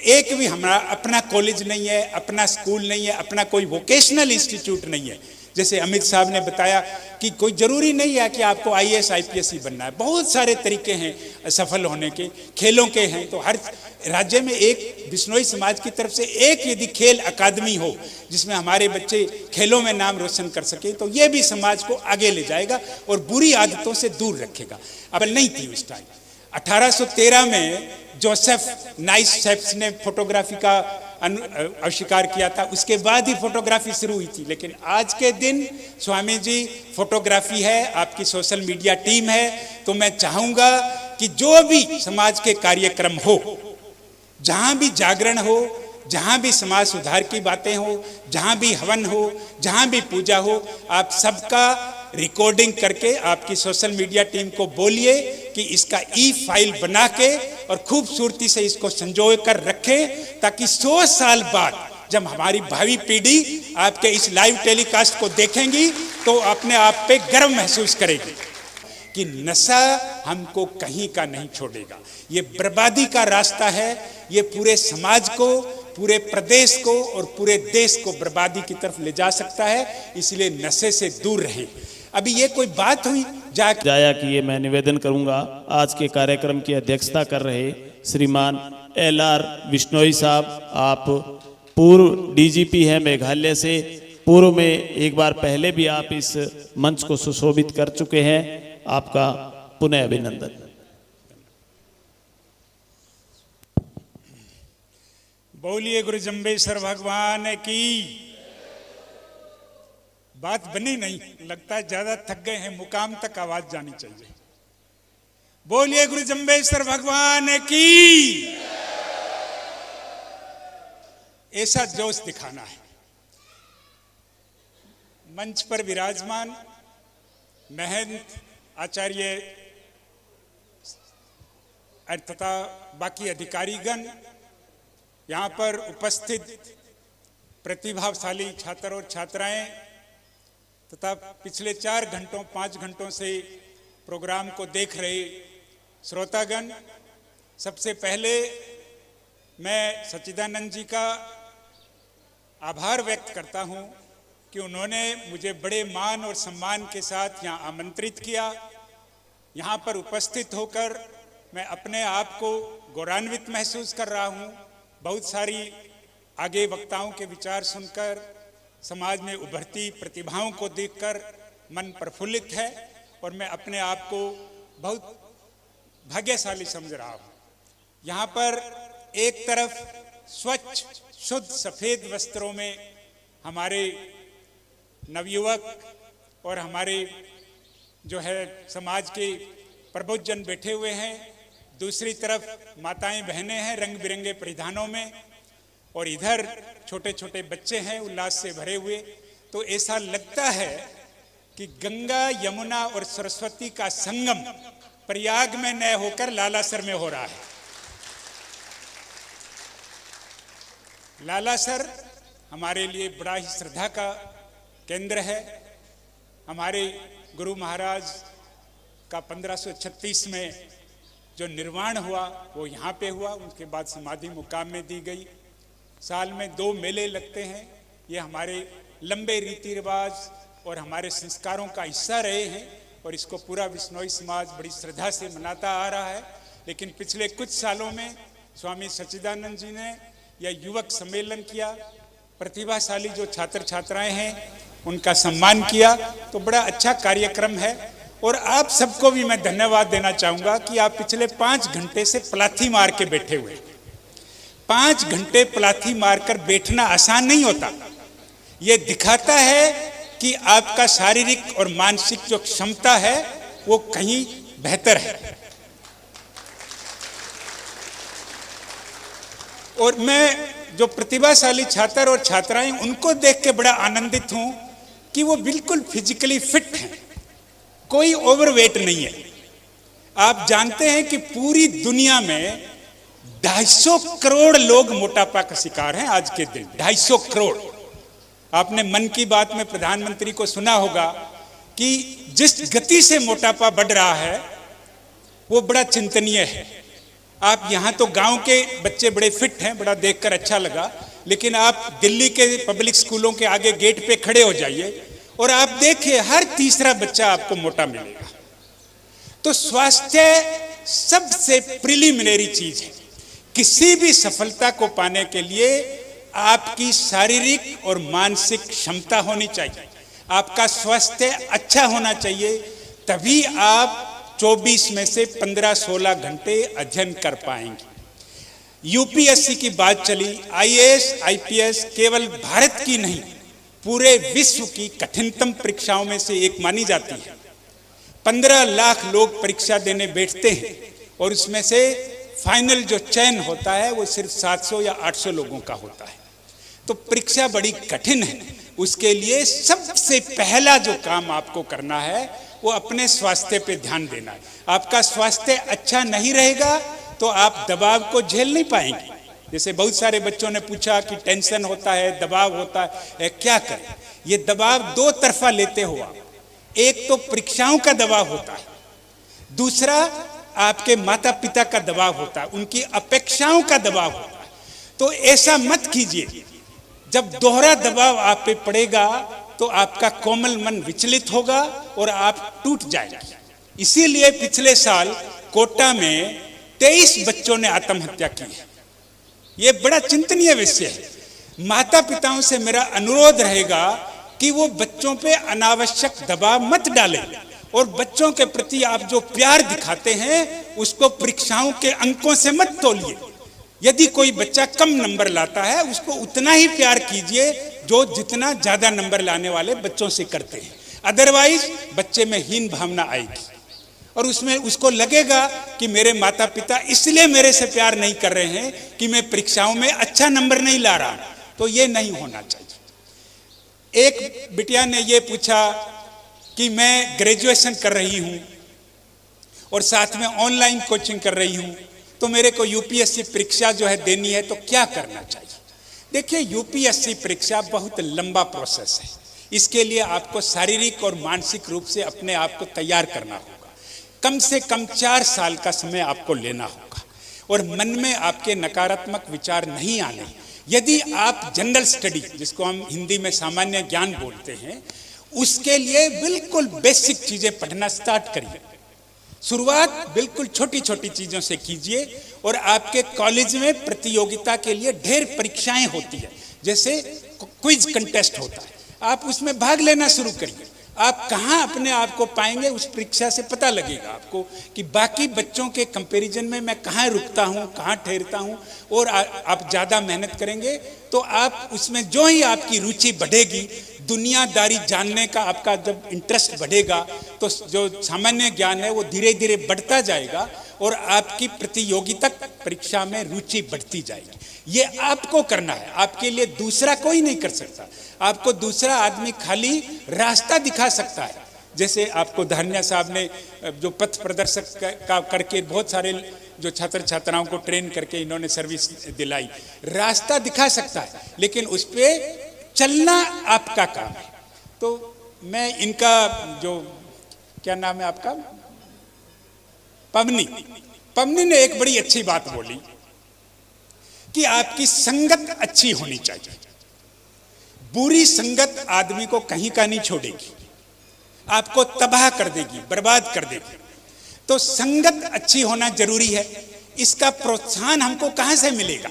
एक भी हमारा अपना कॉलेज नहीं है, अपना स्कूल नहीं है, अपना कोई वोकेशनल इंस्टीट्यूट नहीं है। जैसे अमित साहब ने बताया कि कोई जरूरी नहीं है कि आपको IAS IPS ही बनना है, बहुत सारे तरीके हैं सफल होने के, खेलों के हैं। तो हर राज्य में एक बिश्नोई समाज की तरफ से एक यदि खेल अकादमी हो जिसमें हमारे बच्चे खेलों में नाम रोशन कर सके, तो ये भी समाज को आगे ले जाएगा और बुरी आदतों से दूर रखेगा। अब नहीं थी उस टाइम। 1813 में जोसेफ नाइसेप्स ने फोटोग्राफी का आविष्कार किया था, उसके बाद ही फोटोग्राफी शुरू हुई थी। लेकिन आज के दिन स्वामी जी फोटोग्राफी है, आपकी सोशल मीडिया टीम है। तो मैं चाहूंगा कि जो भी समाज के कार्यक्रम हो, जहां भी जागरण हो, जहां भी समाज सुधार की बातें हो, जहां भी हवन हो, जहां भी पूजा हो, आप सबका रिकॉर्डिंग करके आपकी सोशल मीडिया टीम को बोलिए कि इसका फाइल बना के और खूबसूरती से इसको संजो कर रखे, ताकि 100 साल बाद जब हमारी भावी पीढ़ी आपके इस लाइव टेलीकास्ट को देखेंगी तो अपने आप पे गर्व महसूस करेगी कि नशा हमको कहीं का नहीं छोड़ेगा। ये बर्बादी का रास्ता है, ये पूरे समाज को, पूरे प्रदेश को और पूरे देश को बर्बादी की तरफ ले जा सकता है। इसलिए नशे से दूर रहें। अभी ये कोई बात हुई जाया कि ये मैं निवेदन करूंगा। आज के कार्यक्रम की अध्यक्षता कर रहे श्रीमान LR बिश्नोई साहब, आप पूर्व DGP हैं मेघालय से। पूर्व में एक बार पहले भी आप इस मंच को सुशोभित कर चुके हैं, आपका पुनः अभिनंदन। बोलिए गुरु जम्बेश्वर भगवान की। बात बनी नहीं, लगता है ज्यादा थक गए हैं, मुकाम तक आवाज जानी चाहिए। बोलिए गुरु जम्बेश्वर भगवान की। ऐसा जोश दिखाना है। मंच पर विराजमान महंत आचार्य तथा बाकी अधिकारीगण, यहाँ पर उपस्थित प्रतिभाशाली छात्र और छात्राएं तथा पिछले 4 घंटों 5 घंटों से प्रोग्राम को देख रहे श्रोतागण, सबसे पहले मैं सच्चिदानंद जी का आभार व्यक्त करता हूं कि उन्होंने मुझे बड़े मान और सम्मान के साथ यहाँ आमंत्रित किया। यहाँ पर उपस्थित होकर मैं अपने आप को गौरवान्वित महसूस कर रहा हूँ। बहुत सारी आगे वक्ताओं के विचार सुनकर, समाज में उभरती प्रतिभाओं को देखकर मन प्रफुल्लित है और मैं अपने आप को बहुत भाग्यशाली समझ रहा हूँ। यहाँ पर एक तरफ स्वच्छ शुद्ध सफेद वस्त्रों में हमारे नवयुवक और हमारे जो है समाज के प्रबुद्धजन बैठे हुए हैं, दूसरी तरफ माताएं बहनें हैं रंग बिरंगे परिधानों में, और इधर छोटे छोटे बच्चे हैं उल्लास से भरे हुए। तो ऐसा लगता है कि गंगा यमुना और सरस्वती का संगम प्रयाग में न होकर लालासर में हो रहा है। लालासर हमारे लिए बड़ा ही श्रद्धा का केंद्र है। हमारे गुरु महाराज का 1536 में जो निर्वाण हुआ वो यहाँ पे हुआ, उसके बाद समाधि मुकाम में दी गई। साल में 2 मेले लगते हैं। ये हमारे लंबे रीति रिवाज और हमारे संस्कारों का हिस्सा रहे हैं और इसको पूरा बिश्नोई समाज बड़ी श्रद्धा से मनाता आ रहा है। लेकिन पिछले कुछ सालों में स्वामी सच्चिदानंद जी ने यह युवक सम्मेलन किया, प्रतिभाशाली जो छात्र छात्राएं हैं उनका सम्मान किया, तो बड़ा अच्छा कार्यक्रम है। और आप सबको भी मैं धन्यवाद देना चाहूँगा कि आप पिछले 5 घंटे से पलाथी मार के बैठे हुए। 5 घंटे पलाथी मारकर बैठना आसान नहीं होता। ये दिखाता है कि आपका शारीरिक और मानसिक जो क्षमता है वो कहीं बेहतर है। और मैं जो प्रतिभाशाली छात्र और छात्राएं उनको देख के बड़ा आनंदित हूं कि वो बिल्कुल फिजिकली फिट हैं, कोई ओवरवेट नहीं है। आप जानते हैं कि पूरी दुनिया में 250 करोड़ लोग मोटापा का शिकार हैं आज के दिन। 250 करोड़। आपने मन की बात में प्रधानमंत्री को सुना होगा कि जिस गति से मोटापा बढ़ रहा है वो बड़ा चिंतनीय है। आप यहाँ तो गांव के बच्चे बड़े फिट हैं, बड़ा देखकर अच्छा लगा, लेकिन आप दिल्ली के पब्लिक स्कूलों के आगे गेट पे खड़े हो जाइए और आप देखिए हर तीसरा बच्चा आपको मोटा मिलेगा। तो स्वास्थ्य सबसे प्रिलिमिनरी चीज है। किसी भी सफलता को पाने के लिए आपकी शारीरिक और मानसिक क्षमता होनी चाहिए, आपका स्वास्थ्य अच्छा होना चाहिए, तभी आप 24 में से 15-16 घंटे अध्ययन कर पाएंगे। यूपीएससी की बात चली, आईएएस आईपीएस केवल भारत की नहीं, पूरे विश्व की कठिनतम परीक्षाओं में से एक मानी जाती है। 15 लाख लोग परीक्षा देने बैठते हैं और उसमें से फाइनल जो चयन होता है वो सिर्फ 700 या 800 लोगों का होता है। तो परीक्षा बड़ी कठिन है। उसके लिए सबसे पहला जो काम आपको करना है वो अपने स्वास्थ्य पे ध्यान देना है। आपका स्वास्थ्य अच्छा नहीं रहेगा तो आप दबाव को झेल नहीं पाएंगे। जैसे बहुत सारे बच्चों ने पूछा कि टेंशन होता है, दबाव होता है, क्या करें? ये दबाव दो तरफा लेते हो आप। एक तो परीक्षाओं का दबाव होता है, दूसरा आपके माता पिता का दबाव होता है, उनकी अपेक्षाओं का दबाव होता है। तो ऐसा मत कीजिए। जब दोहरा दबाव आप पे पड़ेगा तो आपका कोमल मन विचलित होगा और आप टूट जाएंगे। इसीलिए पिछले साल कोटा में 23 बच्चों ने आत्महत्या की है। ये बड़ा चिंतनीय विषय है। माता पिताओं से मेरा अनुरोध रहेगा कि वो बच्चों पे अनावश्यक दबाव मत डालें और बच्चों के प्रति आप जो प्यार दिखाते हैं उसको परीक्षाओं के अंकों से मत तोलिए। यदि कोई बच्चा कम नंबर लाता है उसको उतना ही प्यार कीजिए जो जितना ज्यादा नंबर लाने वाले बच्चों से करते हैं। अदरवाइज बच्चे में हीन भावना आएगी और उसमें उसको लगेगा कि मेरे माता पिता इसलिए मेरे से प्यार नहीं कर रहे हैं कि मैं परीक्षाओं में अच्छा नंबर नहीं ला रहा। तो ये नहीं होना चाहिए। एक बिटिया ने ये पूछा कि मैं ग्रेजुएशन कर रही हूं और साथ में ऑनलाइन कोचिंग कर रही हूं, तो मेरे को यूपीएससी परीक्षा जो है देनी है, तो क्या करना चाहिए? देखिए, यूपीएससी परीक्षा बहुत लंबा प्रोसेस है। इसके लिए आपको शारीरिक और मानसिक रूप से अपने आप को तैयार करना होगा। कम से कम 4 साल का समय आपको लेना होगा और मन में आपके नकारात्मक विचार नहीं आने। यदि आप जनरल स्टडी, जिसको हम हिंदी में सामान्य ज्ञान बोलते हैं, उसके लिए बिल्कुल बेसिक चीजें पढ़ना स्टार्ट करिए। शुरुआत बिल्कुल छोटी छोटी चीजों से कीजिए और आपके कॉलेज में प्रतियोगिता के लिए ढेर परीक्षाएं होती है, जैसे क्विज कंटेस्ट होता है, आप उसमें भाग लेना शुरू करिए। आप कहाँ अपने आप को पाएंगे उस परीक्षा से पता लगेगा आपको कि बाकी बच्चों के कंपैरिजन में मैं कहाँ रुकता हूँ, कहाँ ठहरता हूँ। और आप ज़्यादा मेहनत करेंगे तो आप उसमें जो ही आपकी रुचि बढ़ेगी, दुनियादारी जानने का आपका जब इंटरेस्ट बढ़ेगा तो जो सामान्य ज्ञान है वो धीरे धीरे बढ़ता जाएगा और आपकी प्रतियोगिता परीक्षा में रुचि बढ़ती जाएगी। ये आपको करना है, आपके लिए दूसरा कोई नहीं कर सकता। आपको दूसरा आदमी खाली रास्ता दिखा सकता है। जैसे आपको धन्या साहब ने जो पथ प्रदर्शक का करके बहुत सारे जो छात्र छात्राओं को ट्रेन करके इन्होंने सर्विस दिलाई, रास्ता दिखा सकता है, लेकिन उस पर चलना आपका काम है। तो मैं इनका जो क्या नाम है आपका, पवनी ने एक बड़ी अच्छी बात बोली कि आपकी संगत अच्छी होनी चाहिए। बुरी संगत आदमी को कहीं का नहीं छोड़ेगी, आपको तबाह कर देगी, बर्बाद कर देगी। तो संगत अच्छी होना जरूरी है। इसका प्रोत्साहन हमको कहां से मिलेगा?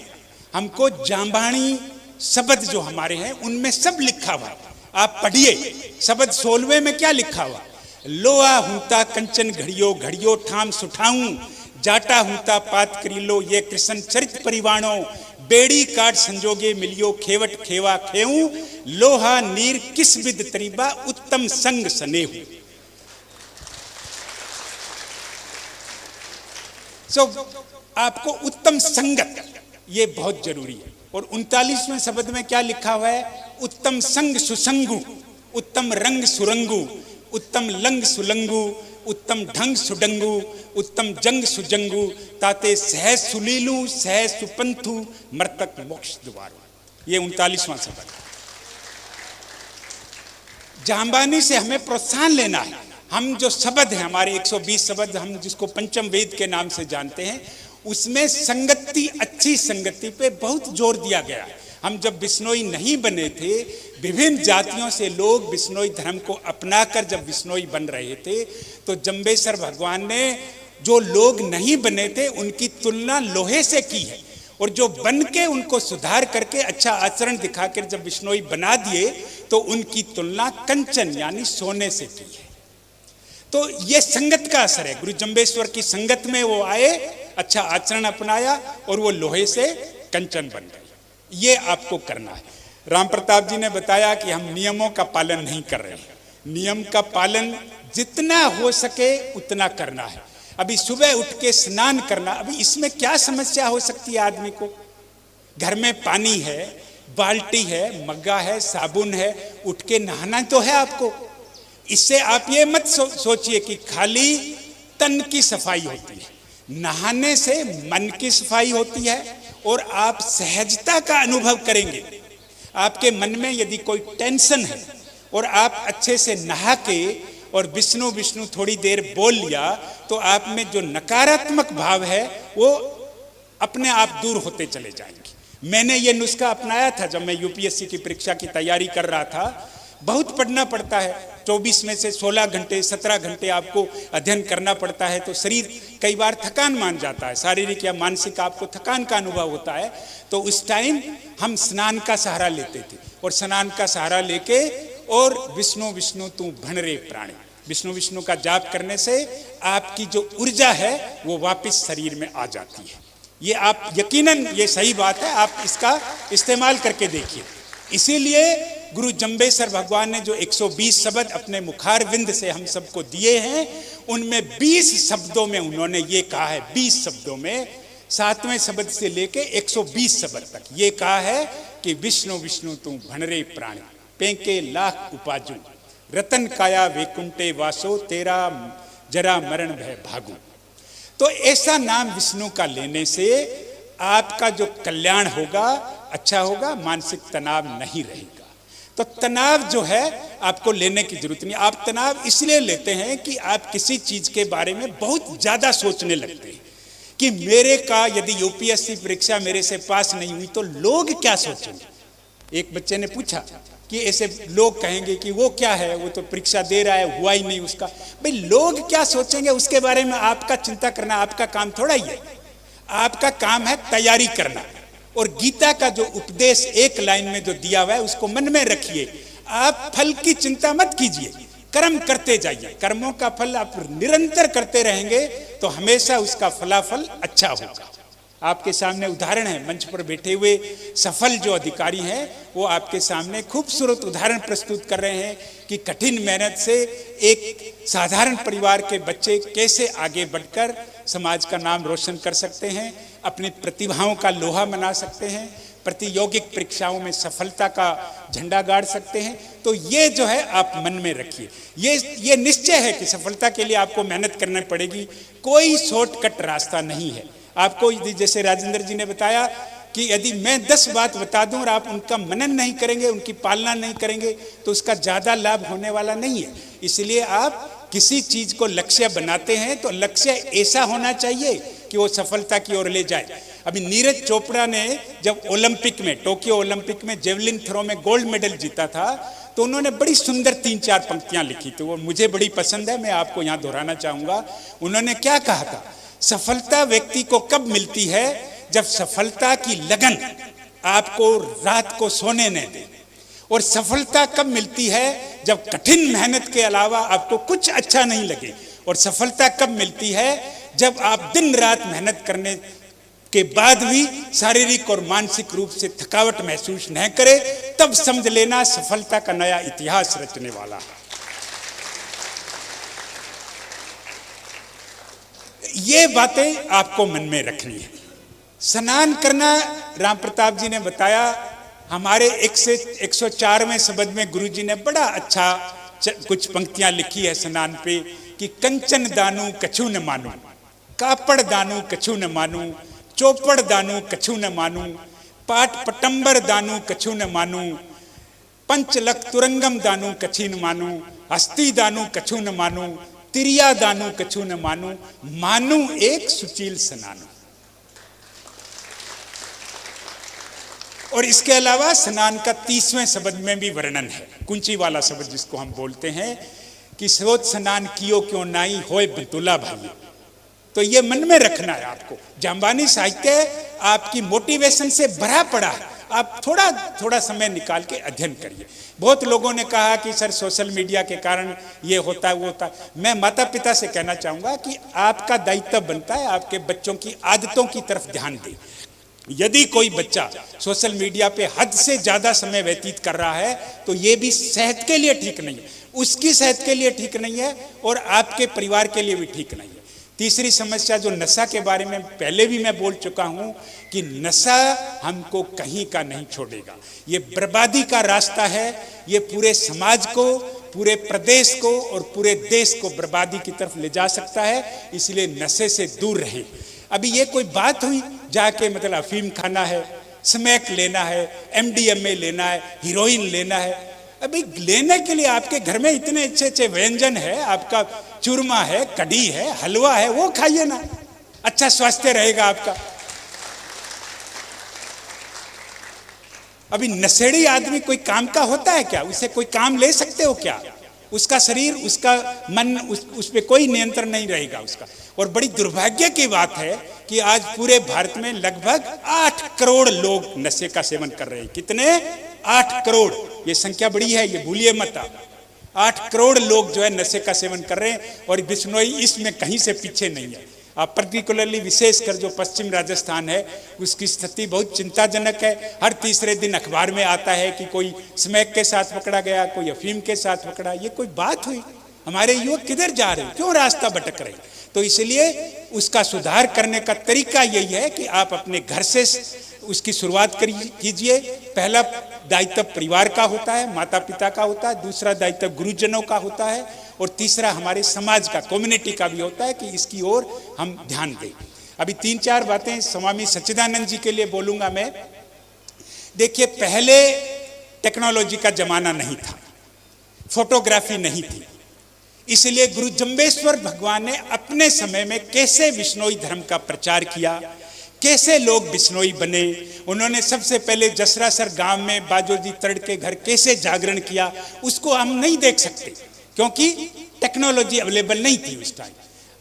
हमको जाम्बानी शब्द जो हमारे हैं उनमें सब लिखा हुआ, आप पढ़िए। शब्द 16वें में क्या लिखा हुआ? लोहा हूता कंचन घड़ियो, घड़ियो ठाम सुठाऊं, जाटा हूता पात करीलो, ये कृष्ण चरित परिवाणो, बेड़ी काट संजोगे मिलियो, खेवट खेवा खेऊं, लोहा नीर किस विद तरीबा, उत्तम संग सनेहु। आपको उत्तम संगत ये बहुत जरूरी है। और 39वें शब्द में क्या लिखा हुआ है? उत्तम संग सुसंगु, उत्तम रंग सुरंगु, उत्तम लंग सुलंगु, उत्तम ढंग सुडंगु, उत्तम जंग सुजंगु, ताते सहज सुलीलु, सहज सुपंथु, मर्तक मोक्ष द्वारो। ये 39वां शब्द। जाम्बानी से हमें प्रोत्साहन लेना है। हम जो शब्द हैं हमारे 120 शब्द, हम जिसको पंचम वेद के नाम से जानते हैं, उसमें संगति, अच्छी संगति पे बहुत जोर दिया गया है। हम जब बिश्नोई नहीं बने थे, विभिन्न जातियों से लोग बिश्नोई धर्म को अपनाकर जब बिश्नोई बन रहे थे, तो जम्बेश्वर भगवान ने जो लोग नहीं बने थे उनकी तुलना लोहे से की है, और जो बन के उनको सुधार करके अच्छा आचरण दिखाकर जब बिश्नोई बना दिए तो उनकी तुलना कंचन यानी सोने से की है। तो ये संगत का असर है। गुरु जम्बेश्वर की संगत में वो आए, अच्छा आचरण अपनाया और वो लोहे से कंचन बन गए। ये आपको करना है। राम प्रताप जी ने बताया कि हम नियमों का पालन नहीं कर रहे हैं। नियम का पालन जितना हो सके उतना करना है। अभी सुबह उठ के स्नान करना, अभी इसमें क्या समस्या हो सकती है आदमी को? घर में पानी है, बाल्टी है, मग्गा है, साबुन है, उठ के नहाना तो है आपको। इससे आप ये मत सोचिए कि खाली तन की सफाई होती है। नहाने से मन की सफाई होती है और आप सहजता का अनुभव करेंगे। आपके मन में यदि कोई टेंशन है और आप अच्छे से नहा के और विष्णु विष्णु थोड़ी देर बोल लिया, तो आप में जो नकारात्मक भाव है वो अपने आप दूर होते चले जाएंगे। मैंने ये नुस्खा अपनाया था जब मैं यूपीएससी की परीक्षा की तैयारी कर रहा था। बहुत पढ़ना पड़ता है, 24 में से 16 घंटे 17 घंटे आपको अध्ययन करना पड़ता है, तो शरीर कई बार थकान मान जाता है, शारीरिक या मानसिक आपको थकान का अनुभव होता है। तो उस टाइम हम स्नान का सहारा लेते थे, और स्नान का सहारा लेके और विष्णु विष्णु तू भणरे प्राणी, विष्णु विष्णु का जाप करने से आपकी जो ऊर्जा है वो वापस शरीर में आ जाती है। ये आप यकीनन, ये सही बात है, आप इसका इस्तेमाल करके देखिए। इसीलिए गुरु जम्बेश्वर भगवान ने जो 120 शब्द अपने मुखारविंद से हम सबको दिए हैं, उनमें 20 शब्दों में उन्होंने ये कहा है, 20 शब्दों में 7वें शब्द से लेके 120 शब्द तक ये कहा है कि विष्णु विष्णु तू भणरे प्राणी, पेंके लाख उपाजू, रतन काया वैकुंठे वासो, तेरा जरा मरण भय भागू। तो ऐसा नाम विष्णु का लेने से आपका जो कल्याण होगा अच्छा होगा, मानसिक तनाव नहीं रहेगा। तो तनाव जो है आपको लेने की जरूरत नहीं। आप तनाव इसलिए लेते हैं कि आप किसी चीज के बारे में बहुत ज्यादा सोचने लगते हैं कि मेरे का यदि यूपीएससी परीक्षा मेरे से पास नहीं हुई तो लोग क्या सोचेंगे। एक बच्चे ने पूछा कि ऐसे लोग कहेंगे कि वो क्या है, वो तो परीक्षा दे रहा है, हुआ ही नहीं उसका। भाई लोग क्या सोचेंगे उसके बारे में आपका चिंता करना आपका काम थोड़ा ही है। आपका काम है तैयारी करना, और गीता का जो उपदेश एक लाइन में जो दिया हुआ है उसको मन में रखिए। आप फल की चिंता मत कीजिए, कर्म करते जाइए। कर्मों का फल आप निरंतर करते रहेंगे तो हमेशा उसका फलाफल अच्छा होगा। आपके सामने उदाहरण है, मंच पर बैठे हुए सफल जो अधिकारी हैं वो आपके सामने खूबसूरत उदाहरण प्रस्तुत कर रहे हैं कि कठिन मेहनत से एक साधारण परिवार के बच्चे कैसे आगे बढ़कर समाज का नाम रोशन कर सकते हैं, अपनी प्रतिभाओं का लोहा बना सकते हैं, प्रतियोगिक परीक्षाओं में सफलता का झंडा गाड़ सकते हैं। तो ये जो है आप मन में रखिए। ये निश्चय है कि सफलता के लिए आपको मेहनत करनी पड़ेगी, कोई शॉर्टकट रास्ता नहीं है। आपको जैसे राजेंद्र जी ने बताया कि यदि मैं 10 बात बता दूं और आप उनका मनन नहीं करेंगे, उनकी पालना नहीं करेंगे तो उसका ज़्यादा लाभ होने वाला नहीं है। इसलिए आप किसी चीज को लक्ष्य बनाते हैं तो लक्ष्य ऐसा होना चाहिए कि वो सफलता की ओर ले जाए। अभी नीरज चोपड़ा ने जब ओलंपिक में, टोक्यो ओलंपिक में जेवलिन थ्रो में गोल्ड मेडल जीता था, तो उन्होंने बड़ी सुंदर 3-4 पंक्तियां लिखी थी, वो मुझे बड़ी पसंद है, मैं आपको यहाँ दोहराना चाहूंगा। उन्होंने क्या कहा था, सफलता व्यक्ति को कब मिलती है, जब सफलता की लगन आपको रात को सोने न दे। और सफलता कब मिलती है, जब कठिन मेहनत के अलावा आपको कुछ अच्छा नहीं लगे। और सफलता कब मिलती है, जब आप दिन रात मेहनत करने के बाद भी शारीरिक और मानसिक रूप से थकावट महसूस न करे, तब समझ लेना सफलता का नया इतिहास रचने वाला है। ये बातें आपको मन में रखनी है। स्नान करना, राम प्रताप जी ने बताया, हमारे 104वें शब्द में गुरु जी ने बड़ा अच्छा कुछ पंक्तियां लिखी है स्नान पे कि कंचन दानू कछु न मानू, कापड़ दानू कछु न मानू, चौपड़ दानू कछु न मानू, पाट पटंबर दानू कछु न मानू, पंचलक तुरंगम दानू कछु न मानू, हस्ती दानू कछु न मानू, तिरिया दानू कछु न मानू, मानू एक सुचील स्नानू। और इसके अलावा स्नान का 30वें शब्द में भी वर्णन है, कुंची वाला शब्द जिसको हम बोलते हैं कि सोच स्नान कियो क्यों नाई होए बतुला भाई। तो ये मन में रखना है आपको। जाम्बानी साहित्य आपकी मोटिवेशन से भरा पड़ा है, आप थोड़ा थोड़ा समय निकाल के अध्ययन करिए। बहुत लोगों ने कहा कि सर सोशल मीडिया के कारण ये होता है वो होता है। मैं माता पिता से कहना चाहूँगा कि आपका दायित्व बनता है आपके बच्चों की आदतों की तरफ ध्यान दें। यदि कोई बच्चा सोशल मीडिया पे हद से ज़्यादा समय व्यतीत कर रहा है तो ये भी सेहत के लिए ठीक नहीं है, उसकी सेहत के लिए ठीक नहीं है और आपके परिवार के लिए भी ठीक नहीं है। तीसरी समस्या जो नशा के बारे में पहले भी मैं बोल चुका हूं कि नशा हमको कहीं का नहीं छोड़ेगा, ये बर्बादी का रास्ता है, ये पूरे समाज को, पूरे प्रदेश को और पूरे देश को बर्बादी की तरफ ले जा सकता है। इसलिए नशे से दूर रहें। अभी ये कोई बात हुई जाके मतलब अफीम खाना है, स्मैक लेना है, MDMA लेना है, हीरोइन लेना है। अभी लेने के लिए आपके घर में इतने अच्छे अच्छे व्यंजन है, आपका चूरमा है, कढ़ी है, हलवा है, वो खाइए ना, अच्छा स्वास्थ्य रहेगा आपका। अभी नशेड़ी आदमी कोई काम का होता है क्या? उसे कोई काम ले सकते हो क्या? उसका शरीर, उसका मन, उस पे कोई नियंत्रण नहीं रहेगा उसका। और बड़ी दुर्भाग्य की बात है कि आज पूरे भारत में लगभग 8 करोड़ लोग नशे का सेवन कर रहे हैं। कितने? 8 करोड़। ये संख्या बड़ी है, ये भूलिए मत आप। 8 करोड़ लोग जो है नशे का सेवन कर रहे हैं और बिश्नोई इसमें कहीं से पीछे नहीं है। आप पर्टिकुलरली विशेषकर जो पश्चिम राजस्थान है उसकी स्थिति बहुत चिंताजनक है। हर तीसरे दिन अखबार में आता है कि कोई स्मैक के साथ पकड़ा गया, कोई अफीम के साथ पकड़ा। ये कोई बात हुई? हमारे युवक किधर जा रहे हैं, क्यों रास्ता भटक रहे हैं? तो इसलिए उसका सुधार करने का तरीका यही है कि आप अपने घर से उसकी शुरुआत कीजिए। पहला दायित्व परिवार का होता है, माता पिता का होता है, दूसरा दायित्व गुरुजनों का होता है और तीसरा हमारे समाज का, कम्युनिटी का भी होता है कि इसकी ओर हम ध्यान दें। अभी 3-4 बातें स्वामी सच्चिदानंद जी के लिए बोलूंगा मैं। देखिए, पहले टेक्नोलॉजी का जमाना नहीं था, फोटोग्राफी नहीं थी, इसलिए गुरु जम्बेश्वर भगवान ने अपने समय में कैसे विश्नोई धर्म का प्रचार किया, कैसे लोग बिश्नोई बने। उन्होंने सबसे पहले जसरासर गांव में बाजोजी तड़ के घर कैसे जागरण किया, उसको हम नहीं देख सकते क्योंकि टेक्नोलॉजी अवेलेबल नहीं थी उस टाइम।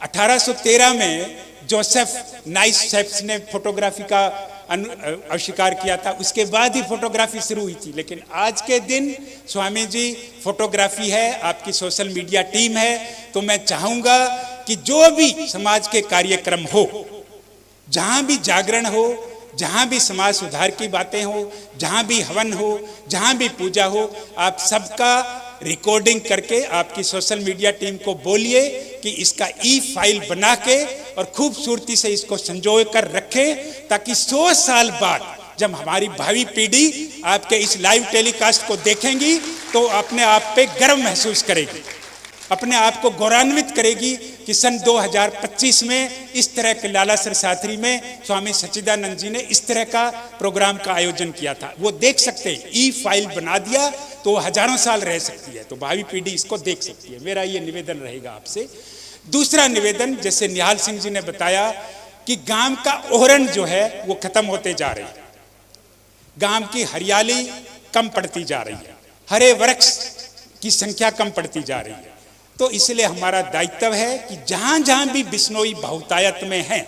1813 में जोसेफ नाइसेप्स ने फोटोग्राफी का आविष्कार किया था, उसके बाद ही फोटोग्राफी शुरू हुई थी। लेकिन आज के दिन स्वामी जी फोटोग्राफी है, आपकी सोशल मीडिया टीम है। तो मैं चाहूँगा कि जो भी समाज के कार्यक्रम हो, जहाँ भी जागरण हो, जहाँ भी समाज सुधार की बातें हो, जहाँ भी हवन हो, जहाँ भी पूजा हो, आप सबका रिकॉर्डिंग करके आपकी सोशल मीडिया टीम को बोलिए कि इसका फाइल बना के और खूबसूरती से इसको संजो कर रखें, ताकि 100 साल बाद जब हमारी भावी पीढ़ी आपके इस लाइव टेलीकास्ट को देखेंगी तो अपने आप पे गर्व महसूस करेगी, अपने आप को गौरवान्वित करेगी कि सन 2025 में इस तरह के लालासर साथरी में स्वामी सच्चिदानंद जी ने इस तरह का प्रोग्राम का आयोजन किया था। वो देख सकते हैं, फाइल बना दिया तो हजारों साल रह सकती है, तो भावी पीढ़ी इसको देख सकती है। मेरा ये निवेदन रहेगा आपसे। दूसरा निवेदन, जैसे निहाल सिंह जी ने बताया कि गांव का ओहरण जो है वो खत्म होते जा रही है, गांव की हरियाली कम पड़ती जा रही है, हरे वृक्ष की संख्या कम पड़ती जा रही है। तो इसलिए हमारा दायित्व है कि जहां जहां भी बिश्नोई बहुतायत में हैं,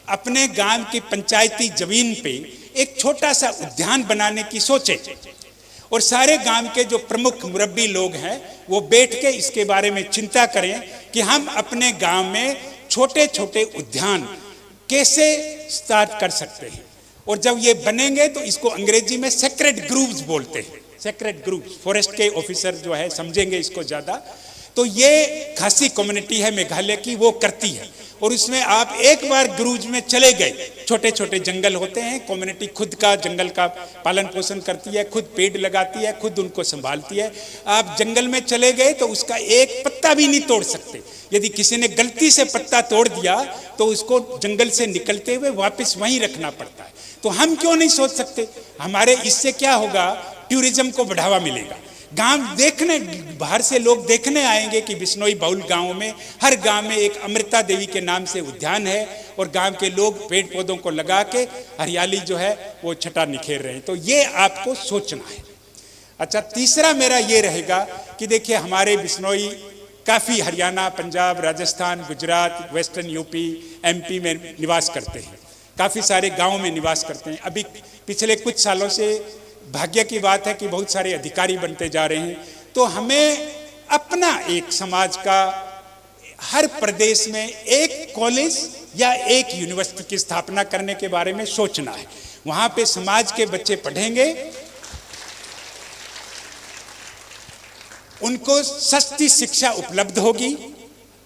अपने गांव की पंचायती जमीन पे एक छोटा सा उद्यान बनाने की सोचें और सारे गांव के जो प्रमुख मुरब्बी लोग हैं वो बैठ के इसके बारे में चिंता करें कि हम अपने गांव में छोटे छोटे उद्यान कैसे स्टार्ट कर सकते हैं। और जब ये बनेंगे तो इसको अंग्रेजी में सेक्रेड ग्रूव्स बोलते हैं, सेक्रेड ग्रूव्स। फॉरेस्ट के ऑफिसर जो है समझेंगे इसको ज़्यादा। तो ये खासी कम्युनिटी है मेघालय की, वो करती है। और उसमें आप एक बार ग्रूज में चले गए, छोटे छोटे जंगल होते हैं, कम्युनिटी खुद का जंगल का पालन पोषण करती है, खुद पेड़ लगाती है, खुद उनको संभालती है। आप जंगल में चले गए तो उसका एक पत्ता भी नहीं तोड़ सकते। यदि किसी ने गलती से पत्ता तोड़ दिया तो उसको जंगल से निकलते हुए वापस वहीं रखना पड़ता है। तो हम क्यों नहीं सोच सकते? हमारे इससे क्या होगा, टूरिज्म को बढ़ावा मिलेगा। गांव देखने, बाहर से लोग देखने आएंगे कि बिश्नोई बहुल गांव में, हर गांव में एक अमृता देवी के नाम से उद्यान है और गांव के लोग पेड़ पौधों को लगा के हरियाली जो है वो छटा निखेर रहे हैं। तो ये आपको सोचना है। अच्छा, तीसरा मेरा ये रहेगा कि देखिए हमारे बिश्नोई काफ़ी Haryana, Punjab, Rajasthan, Gujarat, western UP, MP में निवास करते हैं, काफ़ी सारे गांवों में निवास करते हैं। अभी पिछले कुछ सालों से भाग्य की बात है कि बहुत सारे अधिकारी बनते जा रहे हैं। तो हमें अपना एक समाज का हर प्रदेश में एक कॉलेज या एक यूनिवर्सिटी की स्थापना करने के बारे में सोचना है। वहाँ पे समाज के बच्चे पढ़ेंगे, उनको सस्ती शिक्षा उपलब्ध होगी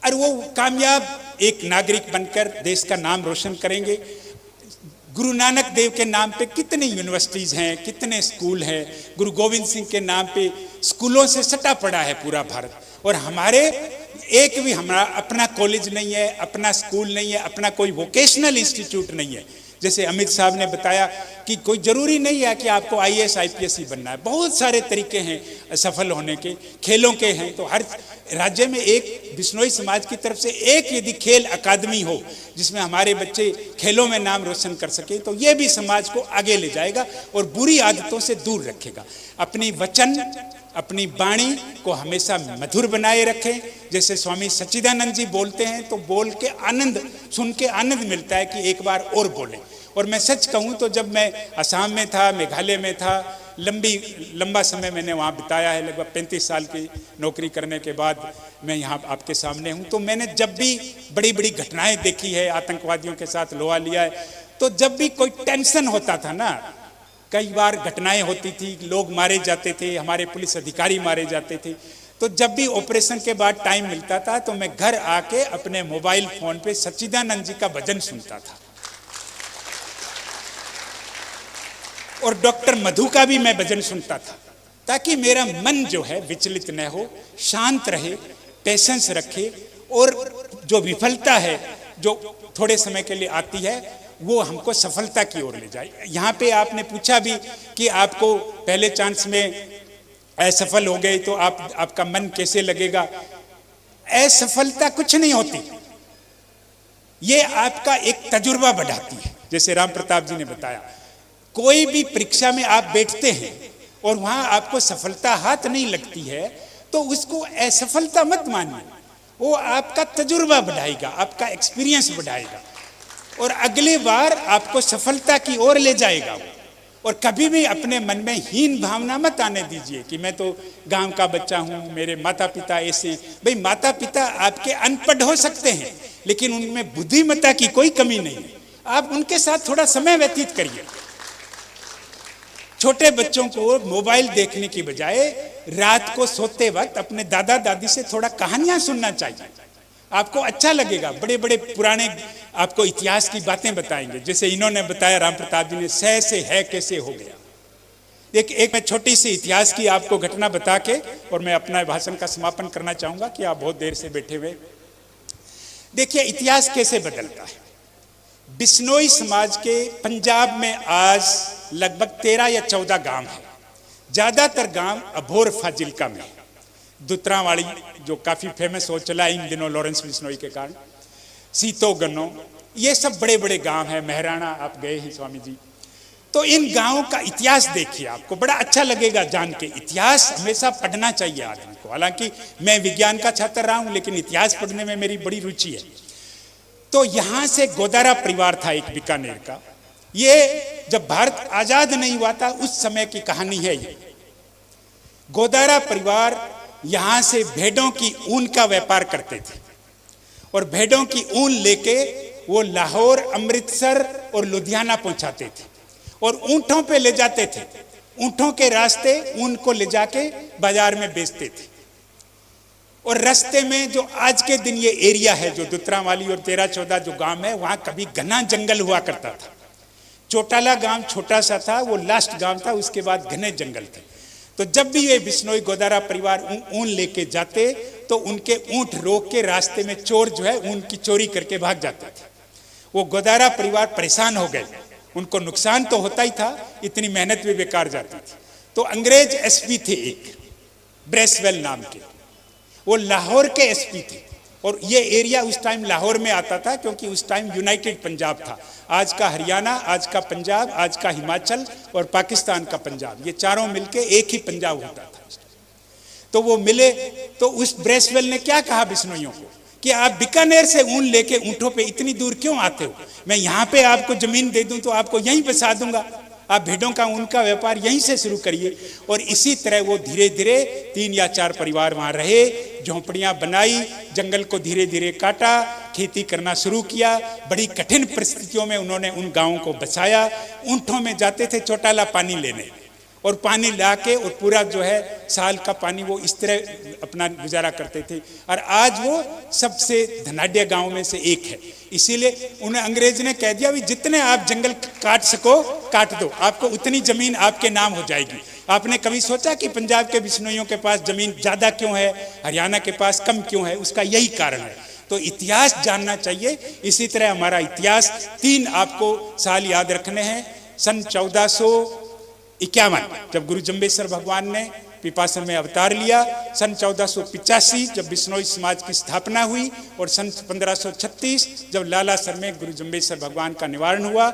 और वो कामयाब एक नागरिक बनकर देश का नाम रोशन करेंगे। गुरु नानक देव के नाम पे कितनी यूनिवर्सिटीज़ हैं, कितने स्कूल हैं। गुरु गोविंद सिंह के नाम पे स्कूलों से सटा पड़ा है पूरा भारत, और हमारे एक भी हमारा अपना कॉलेज नहीं है, अपना स्कूल नहीं है, अपना कोई वोकेशनल इंस्टीट्यूट नहीं है। जैसे अमित साहब ने बताया कि कोई ज़रूरी नहीं है कि आपको IAS IPS ही बनना है, बहुत सारे तरीके हैं सफल होने के, खेलों के हैं। तो हर राज्य में एक बिश्नोई समाज की तरफ से एक यदि खेल अकादमी हो जिसमें हमारे बच्चे खेलों में नाम रोशन कर सके, तो ये भी समाज को आगे ले जाएगा और बुरी आदतों से दूर रखेगा। अपनी वचन, अपनी वाणी को हमेशा मधुर बनाए रखें। जैसे स्वामी सच्चिदानंद जी बोलते हैं तो बोल के आनंद, सुन के आनंद मिलता है कि एक बार और बोलें। और मैं सच कहूँ तो जब मैं असम में था, मेघालय में था, लंबा समय मैंने वहाँ बिताया है, लगभग 35 साल की नौकरी करने के बाद मैं यहाँ आपके सामने हूँ। तो मैंने जब भी बड़ी बड़ी घटनाएं देखी है, आतंकवादियों के साथ लोहा लिया है, तो जब भी कोई टेंशन होता था ना, कई बार घटनाएं होती थी, लोग मारे जाते थे, हमारे पुलिस अधिकारी मारे जाते थे, तो जब भी ऑपरेशन के बाद टाइम मिलता था तो मैं घर आके अपने मोबाइल फोन पे सच्चिदानंद जी का भजन सुनता था और डॉक्टर मधु का भी मैं भजन सुनता था, ताकि मेरा मन जो है विचलित न हो, शांत रहे, पेशेंस रखे, और जो विफलता है जो थोड़े समय के लिए आती है वो हमको सफलता की ओर ले जाए। यहाँ पे आपने पूछा भी कि आपको पहले चांस में असफल हो गए तो आपका मन कैसे लगेगा। असफलता कुछ नहीं होती, ये आपका एक तजुर्बा बढ़ाती है। जैसे राम प्रताप जी ने बताया, कोई भी परीक्षा में आप बैठते हैं और वहां आपको सफलता हाथ नहीं लगती है तो उसको असफलता मत मानिए, वो आपका तजुर्बा बढ़ाएगा, आपका एक्सपीरियंस बढ़ाएगा और अगली बार आपको सफलता की ओर ले जाएगा। और कभी भी अपने मन में हीन भावना मत आने दीजिए कि मैं तो गांव का बच्चा हूं, मेरे माता पिता ऐसे। भाई माता पिता आपके अनपढ़ हो सकते हैं लेकिन उनमें बुद्धिमत्ता की कोई कमी नहीं है। आप उनके साथ थोड़ा समय व्यतीत करिए। छोटे बच्चों को मोबाइल देखने की बजाय रात को सोते वक्त अपने दादा दादी से थोड़ा कहानियां सुनना चाहिए, आपको अच्छा लगेगा। बड़े बड़े पुराने आपको इतिहास की बातें बताएंगे, जैसे इन्होंने बताया राम प्रताप जी ने, सह से है कैसे हो गया। एक मैं छोटी सी इतिहास की आपको घटना बता के और मैं अपना भाषण का समापन करना चाहूंगा कि आप बहुत देर से बैठे हुए। देखिए इतिहास कैसे बदलता है। बिश्नोई समाज के पंजाब में आज लगभग 13 या 14 गांव हैं। ज्यादातर गांव अभोर फाजिल्का में, दुतरावाड़ी जो काफी फेमस हो चला इन दिनों लॉरेंस बिश्नोई के कारण, सीतो गन्नो, ये सब बड़े बड़े गांव हैं। महराणा आप गए हैं स्वामी जी, तो इन गांवों का इतिहास देखिए, आपको बड़ा अच्छा लगेगा जान के। इतिहास हमेशा पढ़ना चाहिए आदमी को। हालांकि मैं विज्ञान का छात्र रहा हूं लेकिन इतिहास पढ़ने में मेरी बड़ी रुचि है। तो यहां से गोदारा परिवार था एक बीकानेर का। ये जब भारत आजाद नहीं हुआ था उस समय की कहानी है। ये गोदारा परिवार यहां से भेड़ों की ऊन का व्यापार करते थे और भेड़ों की ऊन लेके वो लाहौर, अमृतसर और लुधियाना पहुंचाते थे और ऊंटों पे ले जाते थे। ऊंटों के रास्ते ऊन को ले जाके बाजार में बेचते थे। और रास्ते में जो आज के दिन ये एरिया है जो दुतरावाली और 13-14 जो गांव है, वहां कभी घना जंगल हुआ करता था। चोटाला गांव छोटा सा था, वो लास्ट गांव था, उसके बाद घने जंगल थे। तो जब भी ये बिश्नोई गोदारा परिवार ऊन लेके जाते तो उनके ऊंट रोक के रास्ते में चोर जो है ऊन की चोरी करके भाग जाते थे। वो गोदारा परिवार परेशान हो गए, उनको नुकसान तो होता ही था, इतनी मेहनत भी बेकार जाती थी। तो अंग्रेज एसपी थे एक, ब्रेसवेल नाम के। वो लाहौर के एसपी थे और ये एरिया उस टाइम लाहौर में आता था क्योंकि उस टाइम यूनाइटेड पंजाब था। आज का हरियाणा, आज का पंजाब, आज का हिमाचल और पाकिस्तान का पंजाब, ये चारों मिलके एक ही पंजाब होता था। तो वो मिले तो उस ब्रेसवेल ने क्या कहा बिश्नोइयों को कि आप बीकानेर से ऊन लेके ऊंटों पे इतनी दूर क्यों आते हो? मैं यहाँ पे आपको जमीन दे दूं तो आपको यहीं बसा दूंगा, आप भेड़ों का उनका व्यापार यहीं से शुरू करिए। और इसी तरह वो धीरे धीरे 3 या 4 परिवार वहाँ रहे, झोंपड़ियाँ बनाई, जंगल को धीरे धीरे काटा, खेती करना शुरू किया। बड़ी कठिन परिस्थितियों में उन्होंने उन गाँवों को बचाया। ऊँटों में जाते थे चौटाला पानी लेने और पानी ला के और पूरा जो है साल का पानी वो इस तरह अपना गुजारा करते थे। और आज वो सबसे धनाढ्य गांव में से एक है। इसीलिए उन्हें अंग्रेज ने कह दिया भी जितने आप जंगल काट सको काट दो, आपको उतनी जमीन आपके नाम हो जाएगी। आपने कभी सोचा कि पंजाब के बिश्नोइयों के पास जमीन ज्यादा क्यों है, हरियाणा के पास कम क्यों है? उसका यही कारण है। तो इतिहास जानना चाहिए। इसी तरह हमारा इतिहास 3 आपको साल याद रखने हैं। सन 1451 जब गुरु जम्बेश्वर भगवान ने पिपासा में अवतार लिया, सन 1485 जब बिश्नोई समाज की स्थापना हुई और सन 1536 जब लालासर में गुरु जम्बेश्वर भगवान का निवारण हुआ।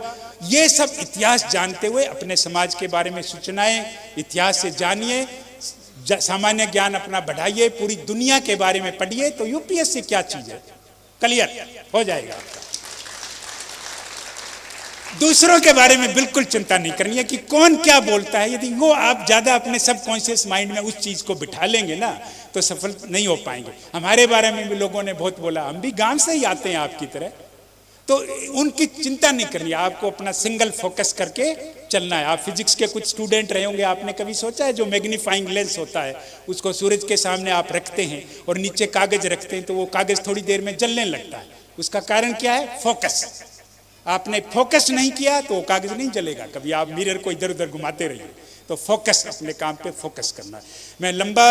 ये सब इतिहास जानते हुए अपने समाज के बारे में सूचनाएं इतिहास से जानिए, सामान्य ज्ञान अपना बढ़ाइए, पूरी दुनिया के बारे में पढ़िए तो यूपीएससी क्या चीज है क्लियर हो जाएगा। दूसरों के बारे में बिल्कुल चिंता नहीं करनी है कि कौन क्या बोलता है। यदि वो आप ज्यादा अपने सबकॉन्शियस माइंड में उस चीज को बिठा लेंगे ना तो सफल नहीं हो पाएंगे। हमारे बारे में भी लोगों ने बहुत बोला, हम भी गांव से ही आते हैं आपकी तरह, तो उनकी चिंता नहीं करनी है। आपको अपना सिंगल फोकस करके चलना है। आप फिजिक्स के कुछ स्टूडेंट रहे होंगे, आपने कभी सोचा है जो मैग्नीफाइंग लेंस होता है उसको सूरज के सामने आप रखते हैं और नीचे कागज रखते हैं तो वो कागज थोड़ी देर में जलने लगता है। उसका कारण क्या है? फोकस। आपने फोकस नहीं किया तो कागज नहीं जलेगा। कभी आप मिरर को इधर उधर घुमाते रहिए। तो फोकस, अपने काम पे फोकस करना है। मैं लंबा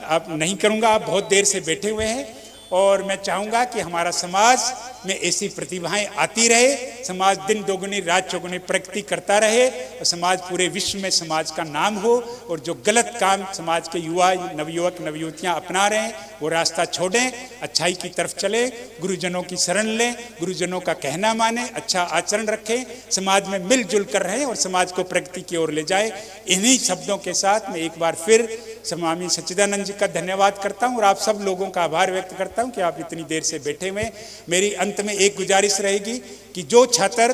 आप नहीं करूंगा, आप बहुत देर से बैठे हुए हैं और मैं चाहूंगा कि हमारा समाज में ऐसी प्रतिभाएं आती रहे, समाज दिन दोगुनी रात चौगुनी प्रगति करता रहे और समाज पूरे विश्व में समाज का नाम हो। और जो गलत काम समाज के युवा नवयुवक नवयुवतियां अपना रहे हैं वो रास्ता छोड़ें, अच्छाई की तरफ चले, गुरुजनों की शरण लें, गुरुजनों का कहना माने, अच्छा आचरण रखें, समाज में मिलजुल कर रहें और समाज को प्रगति की ओर ले जाए। इन्हीं शब्दों के साथ मैं एक बार फिर स्वामी सच्चिदानंद जी का धन्यवाद करता हूं और आप सब लोगों का आभार व्यक्त करता हूं कि आप इतनी देर से बैठे हुए। मेरी अंत में एक गुजारिश रहेगी कि जो छात्र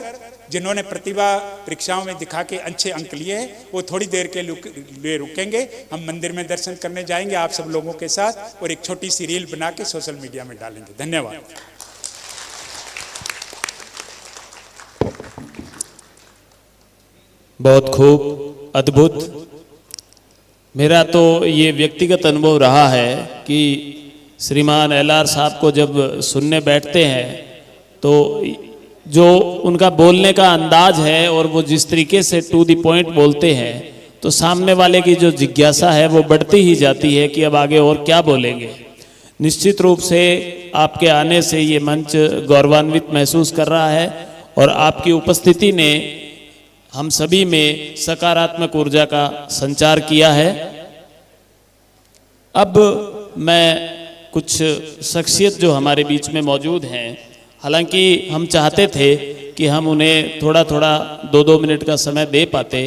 जिन्होंने प्रतिभा परीक्षाओं में दिखा के अच्छे अंक लिए हैं वो थोड़ी देर के लिए रुकेंगे। हम मंदिर में दर्शन करने जाएंगे आप सब लोगों के साथ और एक छोटी सी रील बना के सोशल मीडिया में डालेंगे। धन्यवाद। बहुत खूब, अद्भुत। मेरा तो ये व्यक्तिगत अनुभव रहा है कि श्रीमान एलआर साहब को जब सुनने बैठते हैं तो जो उनका बोलने का अंदाज है और वो जिस तरीके से टू द पॉइंट बोलते हैं तो सामने वाले की जो जिज्ञासा है वो बढ़ती ही जाती है कि अब आगे और क्या बोलेंगे। निश्चित रूप से आपके आने से ये मंच गौरवान्वित महसूस कर रहा है और आपकी उपस्थिति ने हम सभी में सकारात्मक ऊर्जा का संचार किया है। अब मैं कुछ शख्सियत जो हमारे बीच में मौजूद हैं, हालांकि हम चाहते थे कि हम उन्हें थोड़ा थोड़ा 2-2 मिनट का समय दे पाते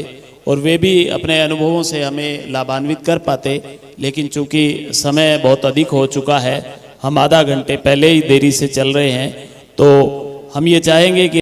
और वे भी अपने अनुभवों से हमें लाभान्वित कर पाते, लेकिन चूंकि समय बहुत अधिक हो चुका है, हम आधा घंटे पहले ही देरी से चल रहे हैं, तो हम ये चाहेंगे कि